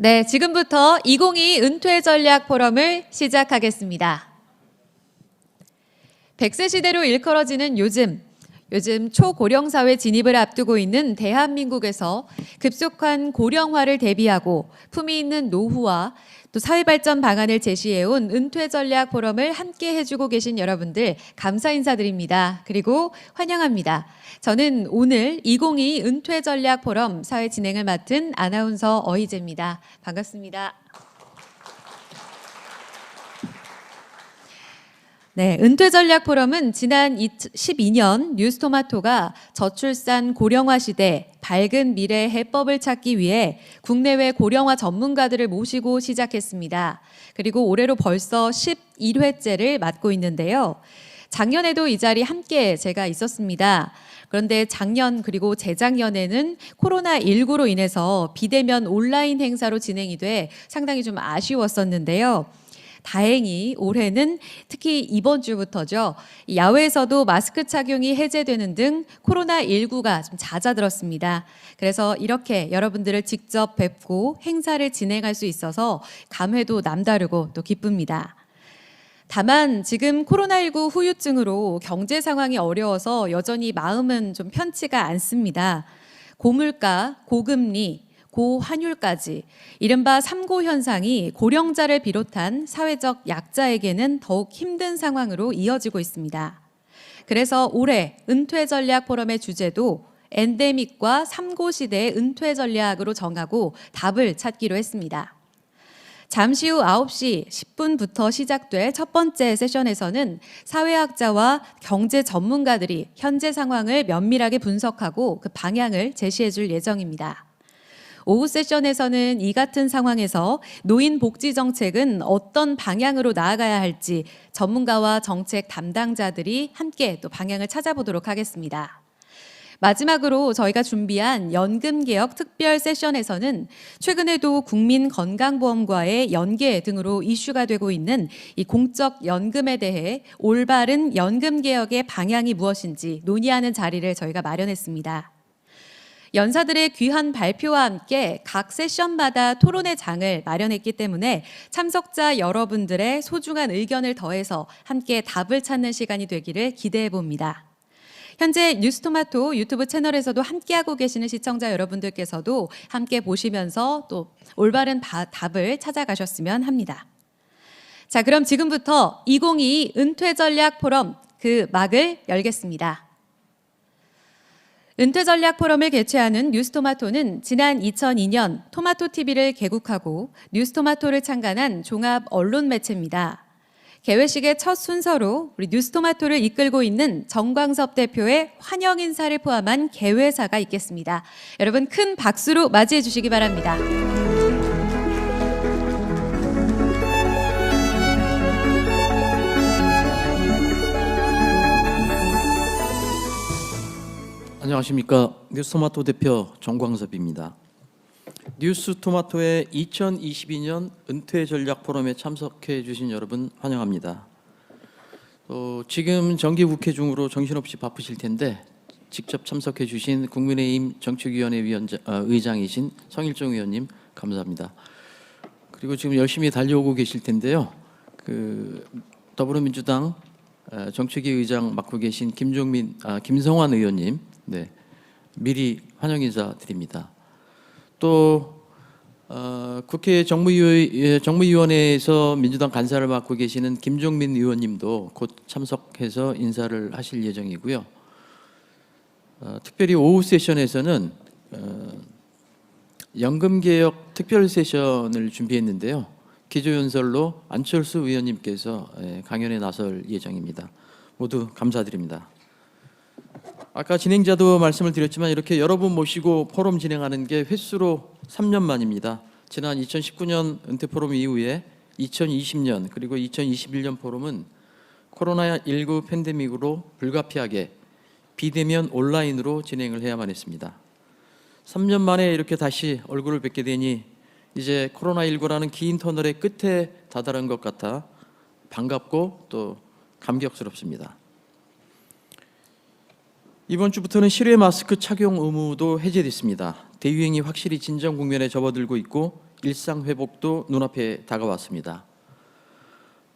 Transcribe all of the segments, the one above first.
네, 지금부터 2022 은퇴 전략 포럼을 시작하겠습니다. 100세 시대로 일컬어지는 요즘 초고령 사회 진입을 앞두고 있는 대한민국에서 급속한 고령화를 대비하고 품위 있는 노후와 또 사회 발전 방안을 제시해온 은퇴 전략 포럼을 함께 해주고 계신 여러분들 감사 인사드립니다. 그리고 환영합니다. 저는 오늘 2022 은퇴 전략 포럼 사회 진행을 맡은 아나운서 어희재입니다. 반갑습니다. 네, 은퇴 전략 포럼은 지난 2012년 뉴스토마토가 저출산 고령화 시대 밝은 미래 해법을 찾기 위해 국내외 고령화 전문가들을 모시고 시작했습니다. 그리고 올해로 벌써 11회째를 맡고 있는데요. 작년에도 이 자리 함께 제가 있었습니다. 그런데 작년 그리고 재작년에는 코로나19로 인해서 비대면 온라인 행사로 진행이 돼 상당히 좀 아쉬웠었는데요. 다행히 올해는 특히 이번 주부터죠. 야외에서도 마스크 착용이 해제되는 등 코로나19가 좀 잦아들었습니다. 그래서 이렇게 여러분들을 직접 뵙고 행사를 진행할 수 있어서 감회도 남다르고 또 기쁩니다. 다만 지금 코로나19 후유증으로 경제 상황이 어려워서 여전히 마음은 좀 편치가 않습니다. 고물가, 고금리, 고환율까지 이른바 3고 현상이 고령자를 비롯한 사회적 약자에게는 더욱 힘든 상황으로 이어지고 있습니다. 그래서 올해 은퇴 전략 포럼의 주제도 엔데믹과 3고 시대의 은퇴 전략으로 정하고 답을 찾기로 했습니다. 잠시 후 9시 10분부터 시작될 첫 번째 세션에서는 사회학자와 경제 전문가들이 현재 상황을 면밀하게 분석하고 그 방향을 제시해 줄 예정입니다. 오후 세션에서는 이 같은 상황에서 노인 복지 정책은 어떤 방향으로 나아가야 할지 전문가와 정책 담당자들이 함께 또 방향을 찾아보도록 하겠습니다. 마지막으로 저희가 준비한 연금개혁 특별 세션에서는 최근에도 국민건강보험과의 연계 등으로 이슈가 되고 있는 이 공적 연금에 대해 올바른 연금개혁의 방향이 무엇인지 논의하는 자리를 저희가 마련했습니다. 연사들의 귀한 발표와 함께 각 세션마다 토론회 장을 마련했기 때문에 참석자 여러분들의 소중한 의견을 더해서 함께 답을 찾는 시간이 되기를 기대해 봅니다. 현재 뉴스토마토 유튜브 채널에서도 함께하고 계시는 시청자 여러분들께서도 함께 보시면서 또 올바른 답을 찾아가셨으면 합니다. 자, 그럼 지금부터 2022 은퇴 전략 포럼 그 막을 열겠습니다. 은퇴 전략 포럼을 개최하는 뉴스토마토는 지난 2002년 토마토TV를 개국하고 뉴스토마토를 창간한 종합 언론 매체입니다. 개회식의 첫 순서로 우리 뉴스토마토를 이끌고 있는 정광섭 대표의 환영 인사를 포함한 개회사가 있겠습니다. 여러분 큰 박수로 맞이해 주시기 바랍니다. 안녕하십니까. 뉴스토마토 대표 정광섭입니다. 뉴스토마토의 2022년 은퇴 전략 포럼에 참석해 주신 여러분 환영합니다. 지금 정기국회 중으로 정신없이 바쁘실 텐데 직접 참석해 주신 국민의힘 정책위원회 의장이신 성일종 의원님 감사합니다. 그리고 지금 열심히 달려오고 계실 텐데요. 더불어민주당 정책위 의장 맡고 계신 김성환 의원님, 네, 미리 환영 인사 드립니다. 또 국회 정무위원회에서 민주당 간사를 맡고 계시는 김종민 의원님도 곧 참석해서 인사를 하실 예정이고요. 특별히 오후 세션에서는 연금개혁 특별 세션을 준비했는데요. 기조연설로 안철수 의원님께서 강연에 나설 예정입니다. 모두 감사드립니다. 아까 진행자도 말씀을 드렸지만 이렇게 여러분 모시고 포럼 진행하는 게 횟수로 3년 만입니다. 지난 2019년 은퇴 포럼 이후에 2020년 그리고 2021년 포럼은 코로나19 팬데믹으로 불가피하게 비대면 온라인으로 진행을 해야만 했습니다. 3년 만에 이렇게 다시 얼굴을 뵙게 되니 이제 코로나19라는 긴 터널의 끝에 다다른 것 같아 반갑고 또 감격스럽습니다. 이번 주부터는 실외 마스크 착용 의무도 해제됐습니다. 대유행이 확실히 진정 국면에 접어들고 있고 일상 회복도 눈앞에 다가왔습니다.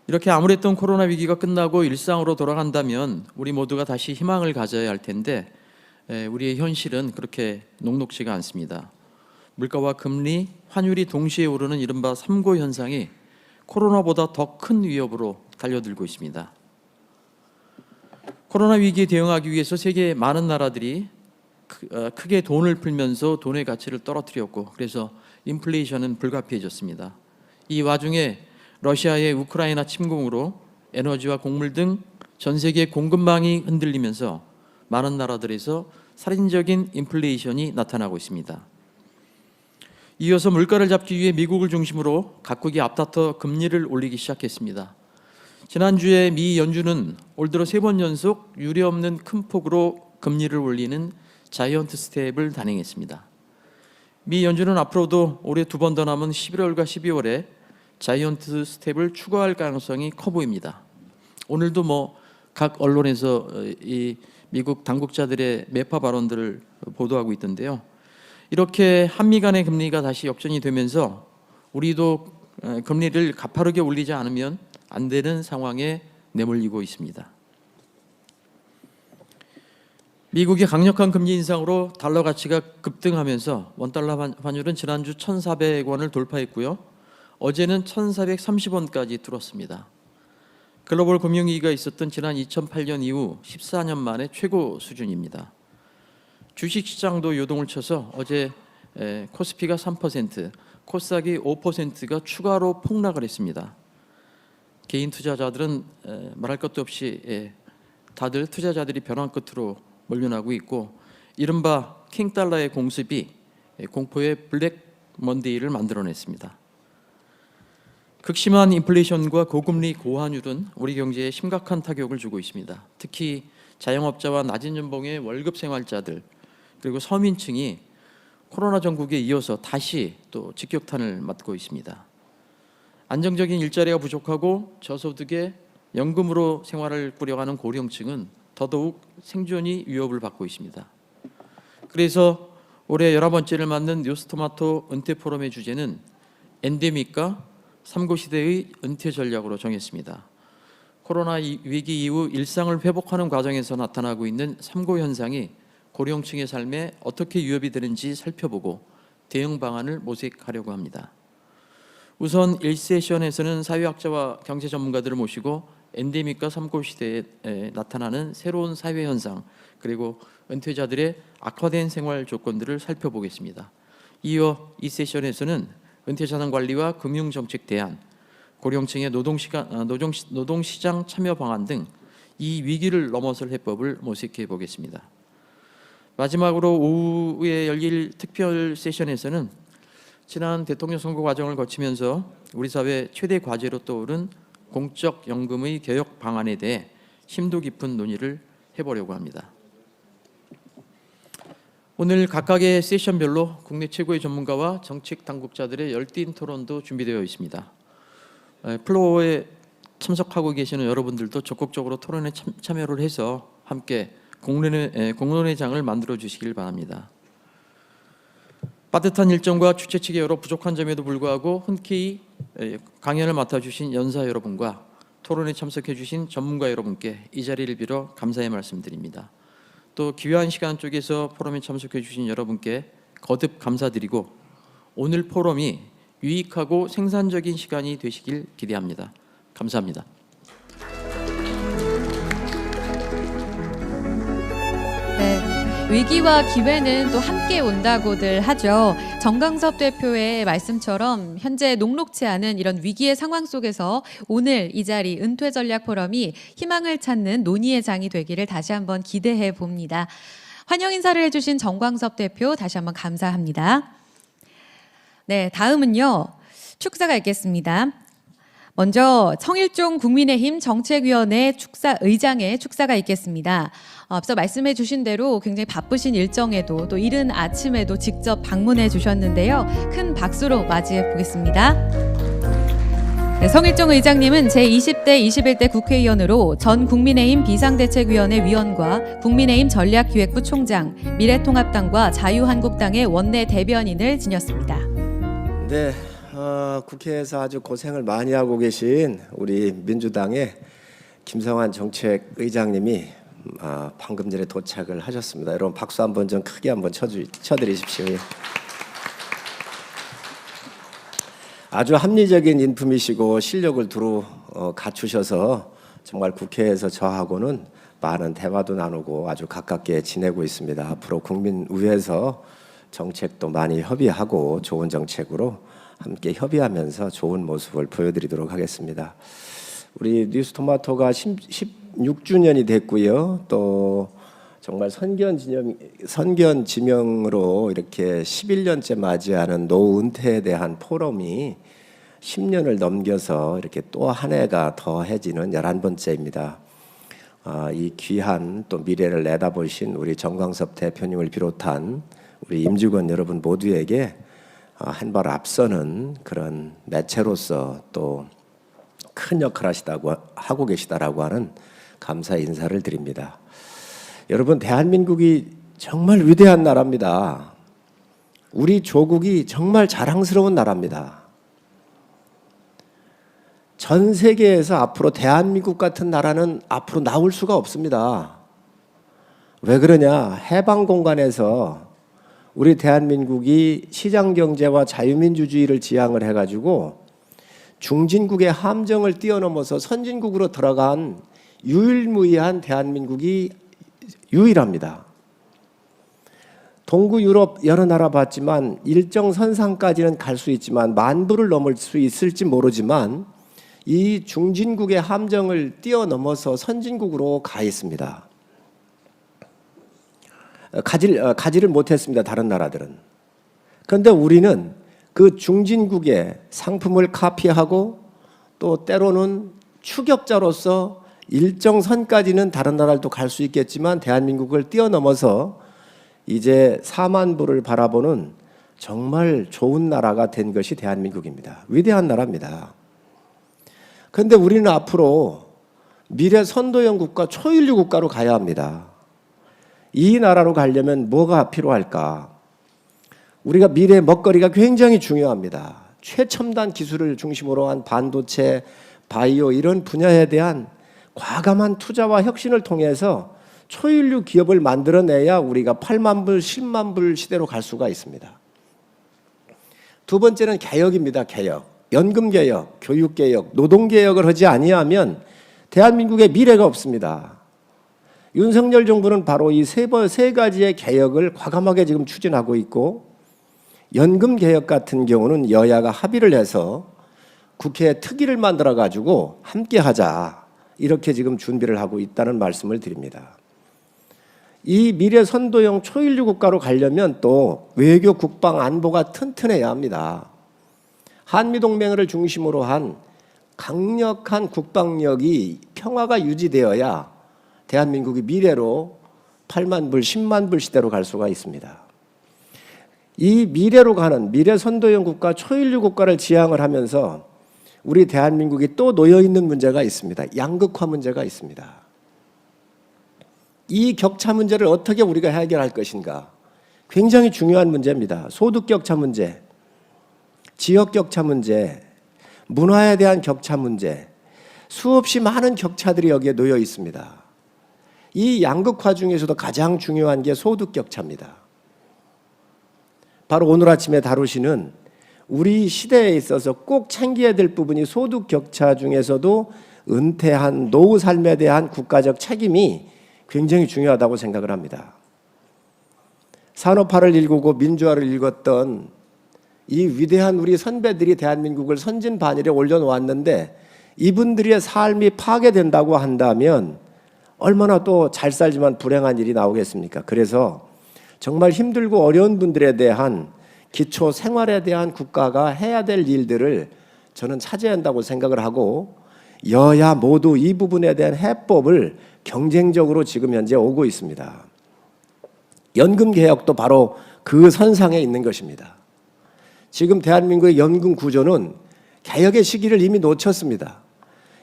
이렇게 암울했던 코로나 위기가 끝나고 일상으로 돌아간다면 우리 모두가 다시 희망을 가져야 할 텐데 우리의 현실은 그렇게 녹록지가 않습니다. 물가와 금리, 환율이 동시에 오르는 이른바 3고 현상이 코로나보다 더 큰 위협으로 달려들고 있습니다. 코로나 위기에 대응하기 위해서 세계 많은 나라들이 크게 돈을 풀면서 돈의 가치를 떨어뜨렸고 그래서 인플레이션은 불가피해졌습니다. 이 와중에 러시아의 우크라이나 침공으로 에너지와 곡물 등 전 세계 공급망이 흔들리면서 많은 나라들에서 살인적인 인플레이션이 나타나고 있습니다. 이어서 물가를 잡기 위해 미국을 중심으로 각국이 앞다퉈 금리를 올리기 시작했습니다. 지난주에 미 연준은 올 들어 3번 연속 유례없는 큰 폭으로 금리를 올리는 자이언트 스텝을 단행했습니다. 미 연준은 앞으로도 올해 2번 더 남은 11월과 12월에 자이언트 스텝을 추가할 가능성이 커 보입니다. 오늘도 각 언론에서 이 미국 당국자들의 매파 발언들을 보도하고 있던데요. 이렇게 한미 간의 금리가 다시 역전이 되면서 우리도 금리를 가파르게 올리지 않으면 안 되는 상황에 내몰리고 있습니다. 미국의 강력한 금리 인상으로 달러 가치가 급등하면서 원달러 환율은 지난주 1,400원을 돌파했고요. 어제는 1,430원까지 뚫었습니다. 글로벌 금융위기가 있었던 지난 2008년 이후 14년 만에 최고 수준입니다. 주식시장도 요동을 쳐서 어제 코스피가 3%, 코스닥이 5%가 추가로 폭락을 했습니다. 개인 투자자들은 말할 것도 없이 다들 투자자들이 벼랑 끝으로 몰려나고 있고 이른바 킹달러의 공습이 공포의 블랙 먼데이를 만들어냈습니다. 극심한 인플레이션과 고금리 고환율은 우리 경제에 심각한 타격을 주고 있습니다. 특히 자영업자와 낮은 연봉의 월급 생활자들 그리고 서민층이 코로나 전국에 이어서 다시 또 직격탄을 맞고 있습니다. 안정적인 일자리가 부족하고 저소득의 연금으로 생활을 꾸려가는 고령층은 더더욱 생존이 위협을 받고 있습니다. 그래서 올해 11번째를 맞는 뉴스토마토 은퇴 포럼의 주제는 엔데믹과 3고 시대의 은퇴 전략으로 정했습니다. 코로나 위기 이후 일상을 회복하는 과정에서 나타나고 있는 3고 현상이 고령층의 삶에 어떻게 위협이 되는지 살펴보고 대응 방안을 모색하려고 합니다. 우선 1세션에서는 사회학자와 경제 전문가들을 모시고 엔데믹과 3고 시대에 나타나는 새로운 사회 현상 그리고 은퇴자들의 악화된 생활 조건들을 살펴보겠습니다. 이어 2세션에서는 은퇴자산 관리와 금융정책 대안, 고령층의 노동시장 참여 방안 등 이 위기를 넘어설 해법을 모색해 보겠습니다. 마지막으로 오후에 열릴 특별 세션에서는 지난 대통령 선거 과정을 거치면서 우리 사회 최대 과제로 떠오른 공적연금의 개혁 방안에 대해 심도 깊은 논의를 해보려고 합니다. 오늘 각각의 세션별로 국내 최고의 전문가와 정책 당국자들의 열띤 토론도 준비되어 있습니다. 플로어에 참석하고 계시는 여러분들도 적극적으로 토론에 참여를 해서 함께 공론의 장을 만들어 주시길 바랍니다. 빠듯한 일정과 주최 측의 여러 부족한 점에도 불구하고 흔쾌히 강연을 맡아주신 연사 여러분과 토론에 참석해 주신 전문가 여러분께 이 자리를 빌어 감사의 말씀드립니다. 또 귀한 시간 쪽에서 포럼에 참석해 주신 여러분께 거듭 감사드리고 오늘 포럼이 유익하고 생산적인 시간이 되시길 기대합니다. 감사합니다. 위기와 기회는 또 함께 온다고들 하죠. 정강섭 대표의 말씀처럼 현재 녹록치 않은 이런 위기의 상황 속에서 오늘 이 자리 은퇴 전략 포럼이 희망을 찾는 논의의 장이 되기를 다시 한번 기대해 봅니다. 환영 인사를 해주신 정광섭 대표 다시 한번 감사합니다. 네, 다음은요. 축사가 있겠습니다. 먼저 청일종 국민의힘 정책위원회 의장의 축사가 있겠습니다. 앞서 말씀해 주신 대로 굉장히 바쁘신 일정에도 또 이른 아침에도 직접 방문해 주셨는데요. 큰 박수로 맞이해 보겠습니다. 네, 성일종 의장님은 제20대, 21대 국회의원으로 전 국민의힘 비상대책위원회 위원과 국민의힘 전략기획부 총장, 미래통합당과 자유한국당의 원내 대변인을 지녔습니다. 네, 국회에서 아주 고생을 많이 하고 계신 우리 민주당의 김성환 정책의장님이 방금 전에 도착을 하셨습니다. 여러분 박수 한번 좀 크게 한번 쳐드리십시오. 아주 합리적인 인품이시고 실력을 두루 갖추셔서 정말 국회에서 저하고는 많은 대화도 나누고 아주 가깝게 지내고 있습니다. 앞으로 국민의회에서 정책도 많이 협의하고 좋은 정책으로 함께 협의하면서 좋은 모습을 보여드리도록 하겠습니다. 우리 뉴스토마토가 16주년이 됐고요. 또 정말 선견 지명으로 이렇게 11년째 맞이하는 노은퇴에 대한 포럼이 10년을 넘겨서 이렇게 또 한 해가 더해지는 11번째입니다. 이 귀한 또 미래를 내다보신 우리 정광섭 대표님을 비롯한 우리 임직원 여러분 모두에게 한 발 앞서는 그런 매체로서 또 큰 역할을 하고 계시다라고 하는 감사의 인사를 드립니다. 여러분, 대한민국이 정말 위대한 나라입니다. 우리 조국이 정말 자랑스러운 나라입니다. 전 세계에서 앞으로 대한민국 같은 나라는 앞으로 나올 수가 없습니다. 왜 그러냐? 해방 공간에서 우리 대한민국이 시장경제와 자유민주주의를 지향을 해가지고 중진국의 함정을 뛰어넘어서 선진국으로 들어간 유일무이한 대한민국이 유일합니다. 동구 유럽 여러 나라 봤지만 일정 선상까지는 갈 수 있지만 만부를 넘을 수 있을지 모르지만 이 중진국의 함정을 뛰어넘어서 선진국으로 가 있습니다. 가지를 못했습니다. 다른 나라들은. 그런데 우리는 그 중진국의 상품을 카피하고 또 때로는 추격자로서 일정 선까지는 다른 나라도 갈 수 있겠지만 대한민국을 뛰어넘어서 이제 4만 부를 바라보는 정말 좋은 나라가 된 것이 대한민국입니다. 위대한 나라입니다. 그런데 우리는 앞으로 미래 선도형 국가, 초인류 국가로 가야 합니다. 이 나라로 가려면 뭐가 필요할까? 우리가 미래의 먹거리가 굉장히 중요합니다. 최첨단 기술을 중심으로 한 반도체, 바이오 이런 분야에 대한 과감한 투자와 혁신을 통해서 초인류 기업을 만들어내야 우리가 8만 불, 10만 불 시대로 갈 수가 있습니다. 두 번째는 개혁입니다. 개혁. 연금개혁, 교육개혁, 노동개혁을 하지 아니하면 대한민국의 미래가 없습니다. 윤석열 정부는 바로 이 세 가지의 개혁을 과감하게 지금 추진하고 있고 연금개혁 같은 경우는 여야가 합의를 해서 국회에 특위를 만들어 가지고 함께 하자 이렇게 지금 준비를 하고 있다는 말씀을 드립니다. 이 미래 선도형 초인류 국가로 가려면 또 외교, 국방, 안보가 튼튼해야 합니다. 한미동맹을 중심으로 한 강력한 국방력이 평화가 유지되어야 대한민국이 미래로 8만 불, 10만 불 시대로 갈 수가 있습니다. 이 미래로 가는 미래 선도형 국가, 초인류 국가를 지향을 하면서 우리 대한민국이 또 놓여있는 문제가 있습니다. 양극화 문제가 있습니다. 이 격차 문제를 어떻게 우리가 해결할 것인가? 굉장히 중요한 문제입니다. 소득 격차 문제, 지역 격차 문제, 문화에 대한 격차 문제, 수없이 많은 격차들이 여기에 놓여 있습니다. 이 양극화 중에서도 가장 중요한 게 소득 격차입니다. 바로 오늘 아침에 다루시는 우리 시대에 있어서 꼭 챙겨야 될 부분이 소득 격차 중에서도 은퇴한 노후 삶에 대한 국가적 책임이 굉장히 중요하다고 생각을 합니다. 산업화를 일구고 민주화를 일궜던 이 위대한 우리 선배들이 대한민국을 선진반열에 올려놓았는데 이분들의 삶이 파괴된다고 한다면 얼마나 또 잘 살지만 불행한 일이 나오겠습니까? 그래서 정말 힘들고 어려운 분들에 대한 기초 생활에 대한 국가가 해야 될 일들을 저는 차지해야 한다고 생각을 하고 여야 모두 이 부분에 대한 해법을 경쟁적으로 지금 현재 오고 있습니다. 연금 개혁도 바로 그 선상에 있는 것입니다. 지금 대한민국의 연금 구조는 개혁의 시기를 이미 놓쳤습니다.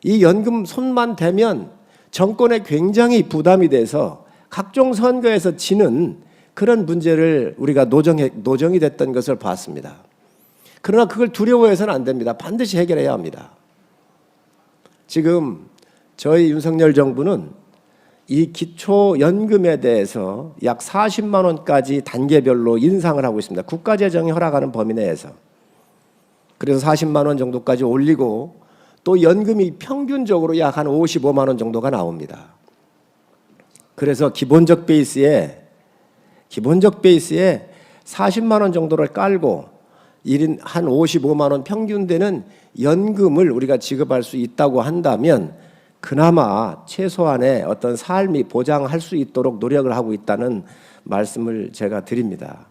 이 연금 손만 대면 정권에 굉장히 부담이 돼서 각종 선거에서 지는 그런 문제를 우리가 노정이 됐던 것을 봤습니다. 그러나 그걸 두려워해서는 안 됩니다. 반드시 해결해야 합니다. 지금 저희 윤석열 정부는 이 기초연금에 대해서 약 40만 원까지 단계별로 인상을 하고 있습니다. 국가재정이 허락하는 범위 내에서. 그래서 40만 원 정도까지 올리고 또 연금이 평균적으로 약 한 55만 원 정도가 나옵니다. 그래서 기본적 베이스에 40만 원 정도를 깔고 1인 한 55만 원 평균 되는 연금을 우리가 지급할 수 있다고 한다면 그나마 최소한의 어떤 삶이 보장할 수 있도록 노력을 하고 있다는 말씀을 제가 드립니다.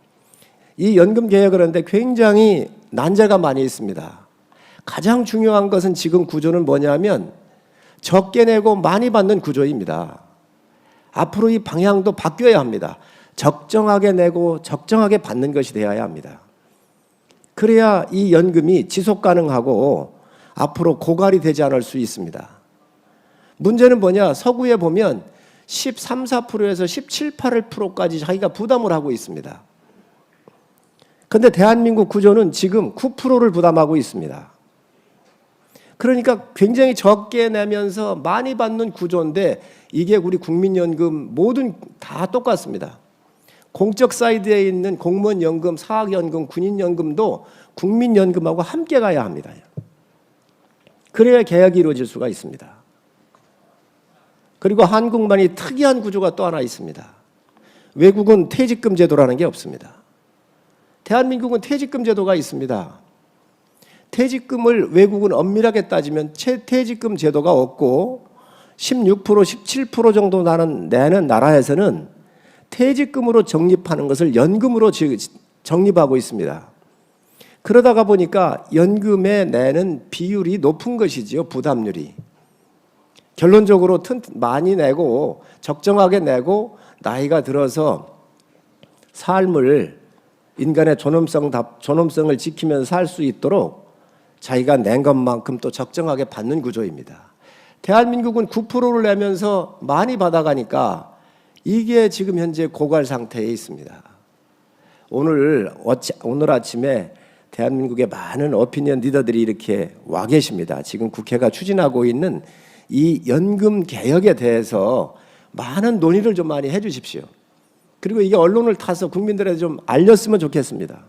이 연금 개혁을 하는데 굉장히 난제가 많이 있습니다. 가장 중요한 것은 지금 구조는 뭐냐면 적게 내고 많이 받는 구조입니다. 앞으로 이 방향도 바뀌어야 합니다. 적정하게 내고 적정하게 받는 것이 되어야 합니다. 그래야 이 연금이 지속 가능하고 앞으로 고갈이 되지 않을 수 있습니다. 문제는 뭐냐? 서구에 보면 13, 4%에서 17, 18%까지 자기가 부담을 하고 있습니다. 그런데 대한민국 구조는 지금 9%를 부담하고 있습니다. 그러니까 굉장히 적게 내면서 많이 받는 구조인데 이게 우리 국민연금 모든 다 똑같습니다. 공적 사이드에 있는 공무원연금, 사학연금, 군인연금도 국민연금하고 함께 가야 합니다. 그래야 개혁이 이루어질 수가 있습니다. 그리고 한국만이 특이한 구조가 또 하나 있습니다. 외국은 퇴직금 제도라는 게 없습니다. 대한민국은 퇴직금 제도가 있습니다. 퇴직금을 외국은 엄밀하게 따지면 퇴직금 제도가 없고 16%, 17% 정도 내는 나라에서는 퇴직금으로 적립하는 것을 연금으로 적립하고 있습니다. 그러다가 보니까 연금에 내는 비율이 높은 것이지요. 부담률이. 결론적으로 많이 내고 적정하게 내고 나이가 들어서 삶을 인간의 존엄성을 지키면서 살 수 있도록 자기가 낸 것만큼 또 적정하게 받는 구조입니다. 대한민국은 9%를 내면서 많이 받아가니까 이게 지금 현재 고갈 상태에 있습니다. 오늘 아침에 대한민국의 많은 오피니언 리더들이 이렇게 와 계십니다. 지금 국회가 추진하고 있는 이 연금 개혁에 대해서 많은 논의를 좀 많이 해 주십시오. 그리고 이게 언론을 타서 국민들에게 좀 알렸으면 좋겠습니다.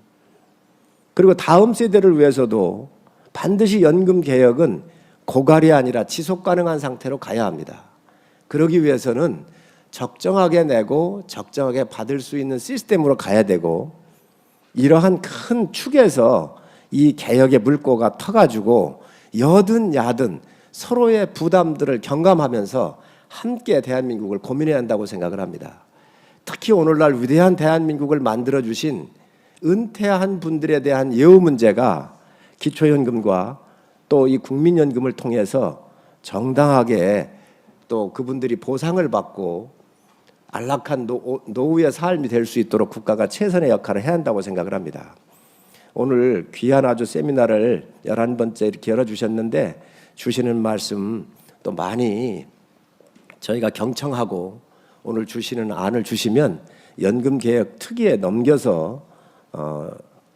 그리고 다음 세대를 위해서도 반드시 연금 개혁은 고갈이 아니라 지속 가능한 상태로 가야 합니다. 그러기 위해서는 적정하게 내고 적정하게 받을 수 있는 시스템으로 가야 되고 이러한 큰 축에서 이 개혁의 물꼬가 터가지고 여든 야든 서로의 부담들을 경감하면서 함께 대한민국을 고민해야 한다고 생각을 합니다. 특히 오늘날 위대한 대한민국을 만들어주신 은퇴한 분들에 대한 예우 문제가 기초연금과 또 이 국민연금을 통해서 정당하게 또 그분들이 보상을 받고 안락한 노후의 삶이 될 수 있도록 국가가 최선의 역할을 해야 한다고 생각을 합니다. 오늘 귀한 아주 세미나를 11번째 이렇게 열어주셨는데 주시는 말씀 또 많이 저희가 경청하고 오늘 주시는 안을 주시면 연금개혁 특위에 넘겨서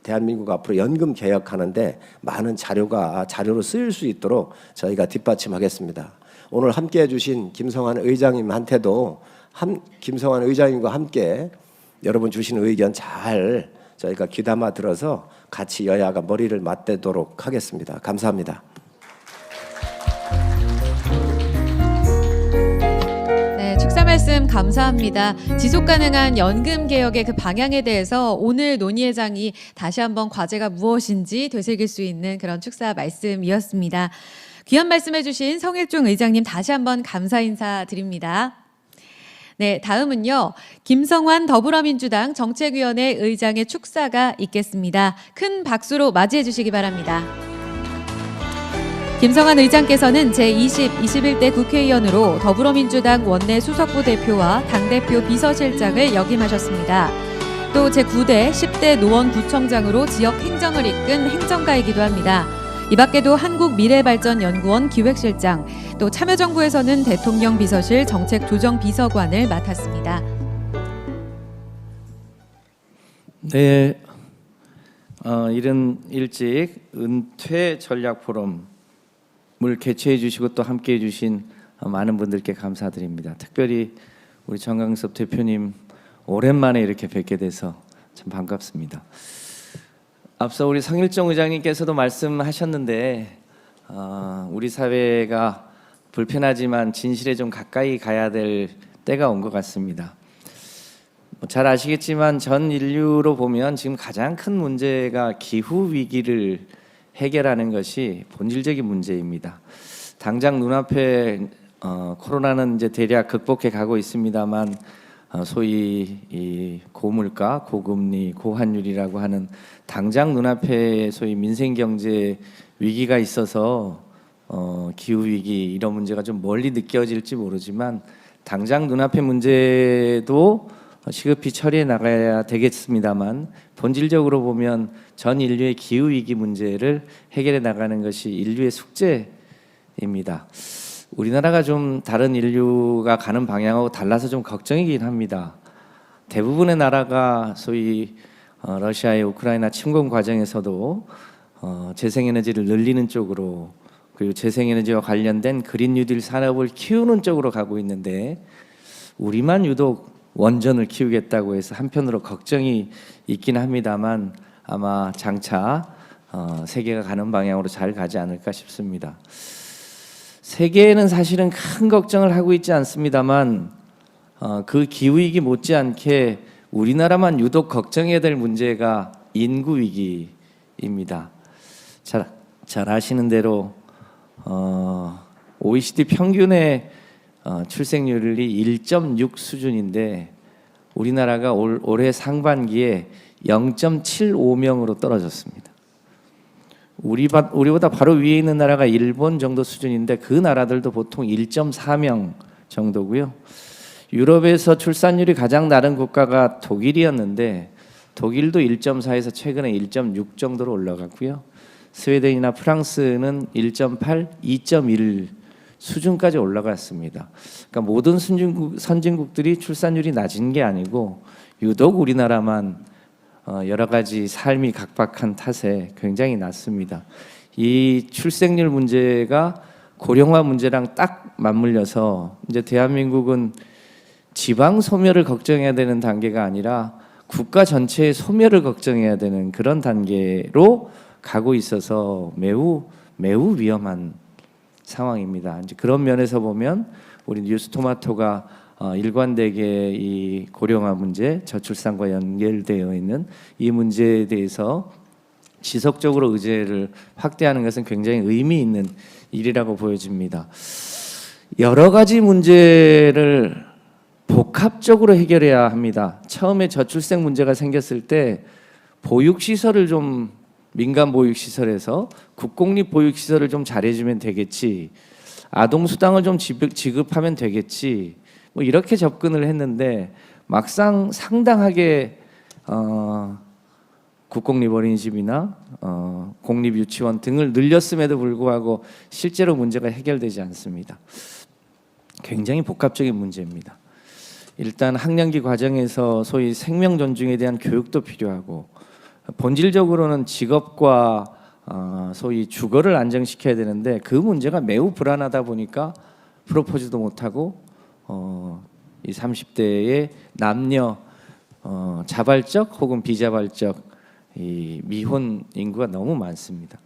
대한민국 앞으로 연금 개혁하는데 많은 자료로 쓰일 수 있도록 저희가 뒷받침하겠습니다. 오늘 함께해 주신 김성환 의장님한테도 김성환 의장님과 함께 여러분 주신 의견 잘 저희가 귀담아 들어서 같이 여야가 머리를 맞대도록 하겠습니다. 감사합니다. 축사 말씀 감사합니다. 지속가능한 연금 개혁의 그 방향에 대해서 오늘 논의회장이 다시 한번 과제가 무엇인지 되새길 수 있는 그런 축사 말씀이었습니다. 귀한 말씀해주신 성일종 의장님 다시 한번 감사 인사드립니다. 네, 다음은요. 김성환 더불어민주당 정책위원회 의장의 축사가 있겠습니다. 큰 박수로 맞이해 주시기 바랍니다. 김성환 의장께서는 제20, 21대 국회의원으로 더불어민주당 원내 수석부 대표와 당대표 비서실장을 역임하셨습니다. 또 제9대, 10대 노원구청장으로 지역 행정을 이끈 행정가이기도 합니다. 이 밖에도 한국미래발전연구원 기획실장, 또 참여정부에서는 대통령 비서실 정책조정비서관을 맡았습니다. 네, 이른 일찍 은퇴 전략 포럼을 개최해 주시고 또 함께해 주신 많은 분들께 감사드립니다. 특별히 우리 정강섭 대표님 오랜만에 이렇게 뵙게 돼서 참 반갑습니다. 앞서 우리 성일정 의장님께서도 말씀하셨는데 우리 사회가 불편하지만 진실에 좀 가까이 가야 될 때가 온 것 같습니다. 잘 아시겠지만 전 인류로 보면 지금 가장 큰 문제가 기후 위기를 해결하는 것이 본질적인 문제입니다. 당장 눈앞에 코로나는 이제 대략 극복해 가고 있습니다만 소위 이 고물가, 고금리, 고환율이라고 하는 당장 눈앞에 소위 민생 경제 위기가 있어서 기후 위기 이런 문제가 좀 멀리 느껴질지 모르지만 당장 눈앞의 문제도 시급히 처리해 나가야 되겠습니다만 본질적으로 보면 전 인류의 기후 위기 문제를 해결해 나가는 것이 인류의 숙제입니다. 우리나라가 좀 다른 인류가 가는 방향하고 달라서 좀 걱정이긴 합니다. 대부분의 나라가 소위 러시아의 우크라이나 침공 과정에서도 재생에너지를 늘리는 쪽으로 그리고 재생에너지와 관련된 그린 뉴딜 산업을 키우는 쪽으로 가고 있는데 우리만 유독 원전을 키우겠다고 해서 한편으로 걱정이 있긴 합니다만 아마 장차 세계가 가는 방향으로 잘 가지 않을까 싶습니다. 세계는 사실은 큰 걱정을 하고 있지 않습니다만 그 기후위기 못지않게 우리나라만 유독 걱정해야 될 문제가 인구 위기입니다. 잘 아시는 대로 OECD 평균의 출생률이 1.6 수준인데 우리나라가 올해 상반기에 0.75명으로 떨어졌습니다. 우리보다 바로 위에 있는 나라가 일본 정도 수준인데 그 나라들도 보통 1.4명 정도고요. 유럽에서 출산율이 가장 낮은 국가가 독일이었는데 독일도 1.4에서 최근에 1.6 정도로 올라갔고요. 스웨덴이나 프랑스는 1.8, 2.1 수준까지 올라갔습니다. 그러니까 모든 선진국들이 출산율이 낮은 게 아니고 유독 우리나라만 여러 가지 삶이 각박한 탓에 굉장히 낮습니다. 이 출생률 문제가 고령화 문제랑 딱 맞물려서 이제 대한민국은 지방 소멸을 걱정해야 되는 단계가 아니라 국가 전체의 소멸을 걱정해야 되는 그런 단계로 가고 있어서 매우 위험한 상황입니다. 이제 그런 면에서 보면 우리 뉴스토마토가 일관되게 이 고령화 문제, 저출산과 연결되어 있는 이 문제에 대해서 지속적으로 의제를 확대하는 것은 굉장히 의미 있는 일이라고 보여집니다. 여러 가지 문제를 복합적으로 해결해야 합니다. 처음에 저출생 문제가 생겼을 때 보육시설을 좀 민간 보육시설에서 국공립 보육시설을 좀 잘해주면 되겠지. 아동수당을 좀 지급하면 되겠지. 뭐 이렇게 접근을 했는데 막상 상당하게 국공립 어린이집이나 공립 유치원 등을 늘렸음에도 불구하고 실제로 문제가 해결되지 않습니다. 굉장히 복합적인 문제입니다. 일단 학령기 과정에서 소위 생명 존중에 대한 교육도 필요하고 본질적으로는 직업과 소위 주거를 안정시켜야 되는데 그 문제가 매우 불안하다 보니까 프로포즈도 못하고 이 30대의 남녀 자발적 혹은 비자발적 이 미혼 인구가 너무 많습니다.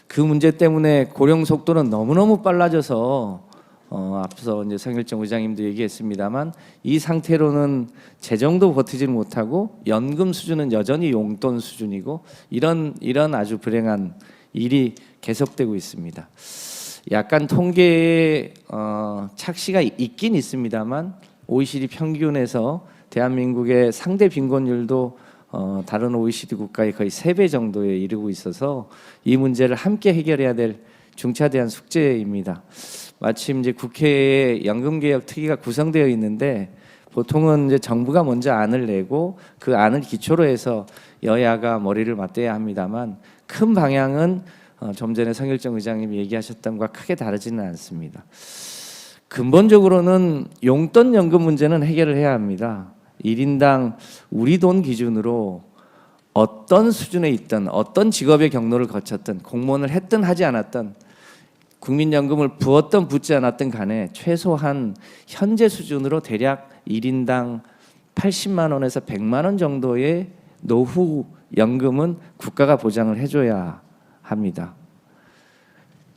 그 문제 때문에 고령 속도는 너무너무 빨라져서 앞서 이제 성일정 의장님도 얘기했습니다만 이 상태로는 재정도 버티지 못하고 연금 수준은 여전히 용돈 수준이고 이런 아주 불행한 일이 계속되고 있습니다. 약간 통계에 착시가 있긴 있습니다만 OECD 평균에서 대한민국의 상대 빈곤율도 다른 OECD 국가의 거의 3배 정도에 이르고 있어서 이 문제를 함께 해결해야 될 중차대한 숙제입니다. 마침 이제 국회에 연금개혁 특위가 구성되어 있는데 보통은 이제 정부가 먼저 안을 내고 그 안을 기초로 해서 여야가 머리를 맞대야 합니다만 큰 방향은 좀 전에 성일정 의장님이 얘기하셨던 것과 크게 다르지는 않습니다. 근본적으로는 용돈 연금 문제는 해결을 해야 합니다. 1인당 우리 돈 기준으로 어떤 수준에 있든 어떤 직업의 경로를 거쳤든 공무원을 했든 하지 않았든 국민연금을 부었든 붓지 않았든 간에 최소한 현재 수준으로 대략 1인당 80만 원에서 100만 원 정도의 노후 연금은 국가가 보장을 해줘야 합니다.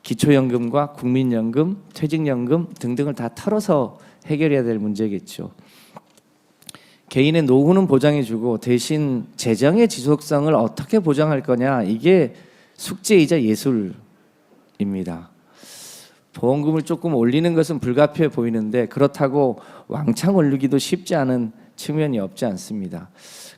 기초연금과 국민연금, 퇴직연금 등등을 다 털어서 해결해야 될 문제겠죠. 개인의 노후는 보장해주고 대신 재정의 지속성을 어떻게 보장할 거냐, 이게 숙제이자 예술입니다. 보험금을 조금 올리는 것은 불가피해 보이는데 그렇다고 왕창 올리기도 쉽지 않은 측면이 없지 않습니다.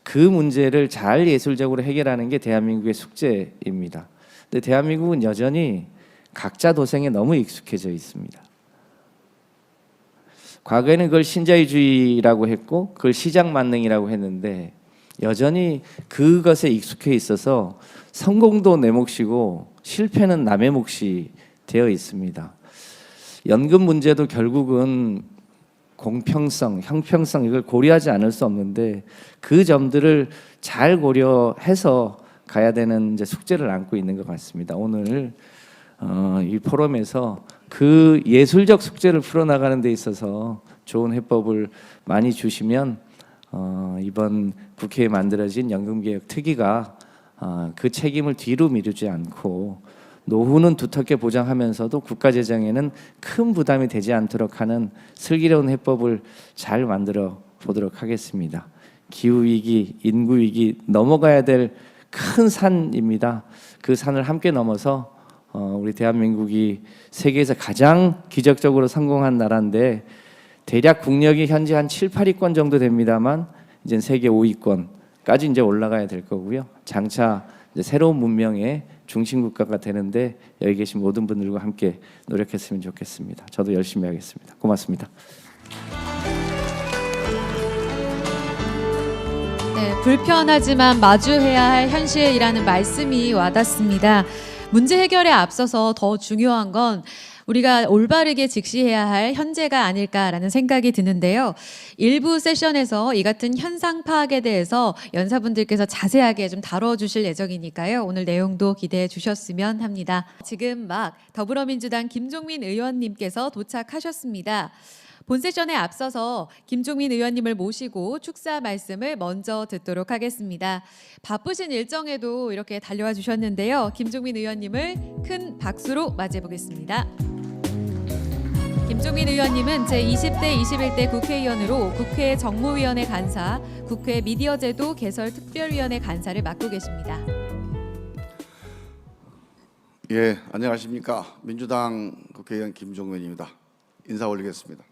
그 문제를 잘 예술적으로 해결하는 게 대한민국의 숙제입니다. 근데 대한민국은 여전히 각자 도생에 너무 익숙해져 있습니다. 과거에는 그걸 신자유주의라고 했고 그걸 시장 만능이라고 했는데 여전히 그것에 익숙해 있어서 성공도 내 몫이고 실패는 남의 몫이 되어 있습니다. 연금 문제도 결국은 공평성, 형평성 이걸 고려하지 않을 수 없는데 그 점들을 잘 고려해서 가야 되는 이제 숙제를 안고 있는 것 같습니다. 오늘 이 포럼에서 그 예술적 숙제를 풀어나가는 데 있어서 좋은 해법을 많이 주시면 이번 국회에 만들어진 연금개혁 특위가 그 책임을 뒤로 미루지 않고 노후는 두텁게 보장하면서도 국가 재정에는 큰 부담이 되지 않도록 하는 슬기로운 해법을 잘 만들어 보도록 하겠습니다. 기후위기, 인구위기 넘어가야 될 큰 산입니다. 그 산을 함께 넘어서 우리 대한민국이 세계에서 가장 기적적으로 성공한 나라인데 대략 국력이 현재 한 7, 8위권 정도 됩니다만 이제 세계 5위권까지 이제 올라가야 될 거고요. 장차 이제 새로운 문명의 중심 국가가 되는데 여기 계신 모든 분들과 함께 노력했으면 좋겠습니다. 저도 열심히 하겠습니다. 고맙습니다. 네, 불편하지만 마주해야 할 현실이라는 말씀이 와닿습니다. 문제 해결에 앞서서 더 중요한 건 우리가 올바르게 직시해야 할 현재가 아닐까라는 생각이 드는데요. 일부 세션에서 이 같은 현상 파악에 대해서 연사분들께서 자세하게 좀 다뤄주실 예정이니까요. 오늘 내용도 기대해 주셨으면 합니다. 지금 막 더불어민주당 김종민 의원님께서 도착하셨습니다. 본 세션에 앞서서 김종민 의원님을 모시고 축사 말씀을 먼저 듣도록 하겠습니다. 바쁘신 일정에도 이렇게 달려와 주셨는데요. 김종민 의원님을 큰 박수로 맞이해 보겠습니다. 김종민 의원님은 제20대, 21대 국회의원으로 국회 정무위원회 간사, 국회 미디어제도 개설 특별위원회 간사를 맡고 계십니다. 예, 안녕하십니까. 민주당 국회의원 김종민입니다. 인사 올리겠습니다.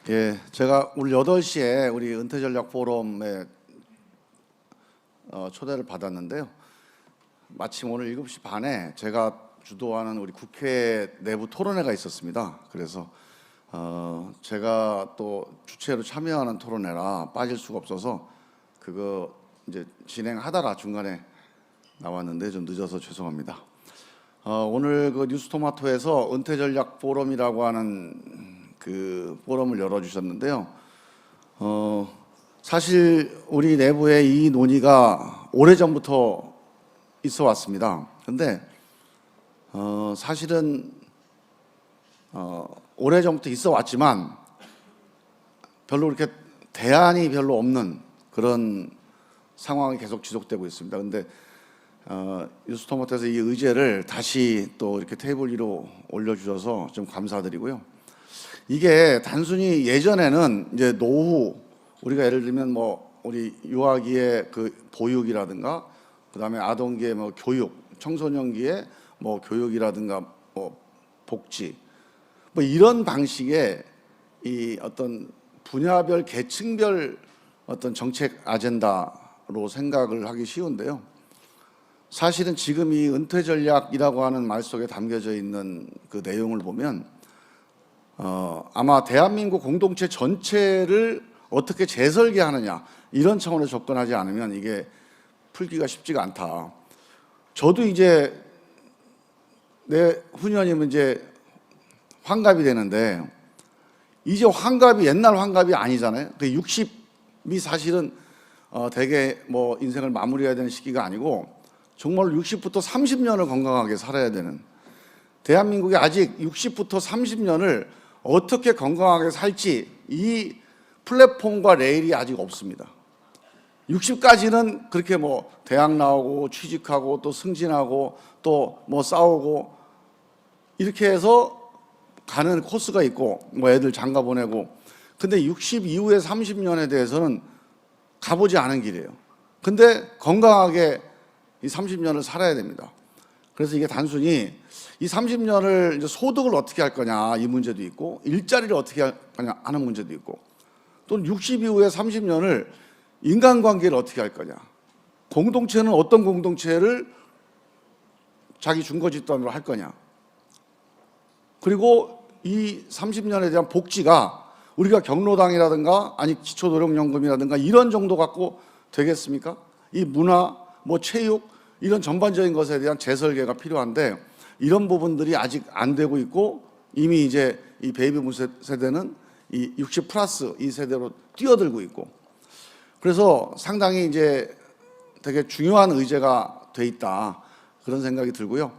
예, 제가 오늘 8시에 우리 은퇴전략 포럼에 초대를 받았는데요. 마침 오늘 7시 반에 제가 주도하는 우리 국회 내부 토론회가 있었습니다. 그래서 제가 또 주최로 참여하는 토론회라 빠질 수가 없어서 그거 이제 진행하다가 중간에 나왔는데 좀 늦어서 죄송합니다. 오늘 그 뉴스토마토에서 은퇴전략 포럼이라고 하는 그 포럼을 열어주셨는데요. 사실 우리 내부에 이 논의가 오래전부터 있어 왔습니다. 근데 사실은 오래전부터 있어 왔지만 별로 그렇게 대안이 별로 없는 그런 상황이 계속 지속되고 있습니다. 근데 뉴스토마토에서 이 의제를 다시 또 이렇게 테이블 위로 올려주셔서 좀 감사드리고요. 이게 단순히 예전에는 이제 노후, 우리가 예를 들면 뭐 우리 유아기의 그 보육이라든가 그다음에 아동기의 뭐 교육, 청소년기의 뭐 교육이라든가 뭐 복지, 뭐 이런 방식의 이 어떤 분야별 계층별 어떤 정책 아젠다로 생각을 하기 쉬운데요. 사실은 지금 이 은퇴 전략이라고 하는 말 속에 담겨져 있는 그 내용을 보면 아마 대한민국 공동체 전체를 어떻게 재설계하느냐 이런 차원에서 접근하지 않으면 이게 풀기가 쉽지가 않다. 저도 이제 내 후년이면 이제 환갑이 되는데 이제 환갑이 옛날 환갑이 아니잖아요. 그 60이 사실은 되게 뭐 인생을 마무리해야 되는 시기가 아니고 정말 60부터 30년을 건강하게 살아야 되는, 대한민국이 아직 60부터 30년을 어떻게 건강하게 살지 이 플랫폼과 레일이 아직 없습니다. 60까지는 그렇게 뭐 대학 나오고 취직하고 또 승진하고 또 뭐 싸우고 이렇게 해서 가는 코스가 있고 뭐 애들 장가 보내고, 근데 60 이후에 30년에 대해서는 가보지 않은 길이에요. 근데 건강하게 이 30년을 살아야 됩니다. 그래서 이게 단순히 이 30년을 이제 소득을 어떻게 할 거냐 이 문제도 있고, 일자리를 어떻게 할 거냐 하는 문제도 있고, 또 60 이후에 30년을 인간관계를 어떻게 할 거냐, 공동체는 어떤 공동체를 자기 준거집단으로 할 거냐, 그리고 이 30년에 대한 복지가 우리가 경로당이라든가 아니 기초노령연금이라든가 이런 정도 갖고 되겠습니까? 이 문화, 뭐 체육 이런 전반적인 것에 대한 재설계가 필요한데 이런 부분들이 아직 안 되고 있고, 이미 이제 이 베이비붐 세대는 이 60 플러스 이 세대로 뛰어들고 있고, 그래서 상당히 이제 되게 중요한 의제가 돼 있다 그런 생각이 들고요.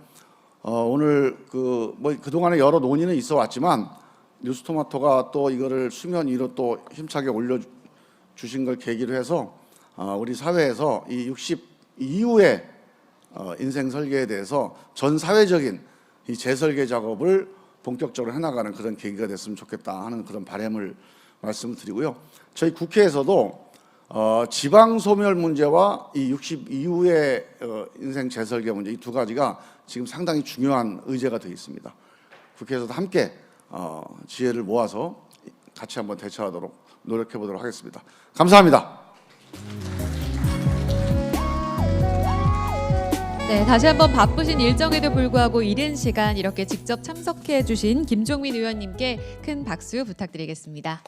오늘 뭐 그동안에 여러 논의는 있어 왔지만 뉴스토마토가 또 이거를 수면 위로 또 힘차게 올려주신 걸 계기로 해서 우리 사회에서 이 60 이후의 인생 설계에 대해서 전 사회적인 이 재설계 작업을 본격적으로 해나가는 그런 계기가 됐으면 좋겠다 하는 그런 바람을 말씀드리고요. 저희 국회에서도 지방 소멸 문제와 이 60 이후의 인생 재설계 문제 이 두 가지가 지금 상당히 중요한 의제가 되어 있습니다. 국회에서도 함께 지혜를 모아서 같이 한번 대처하도록 노력해 보도록 하겠습니다. 감사합니다. 네, 다시 한번 바쁘신 일정에도 불구하고 이른 시간 이렇게 직접 참석해 주신 김종민 의원님께 큰 박수 부탁드리겠습니다.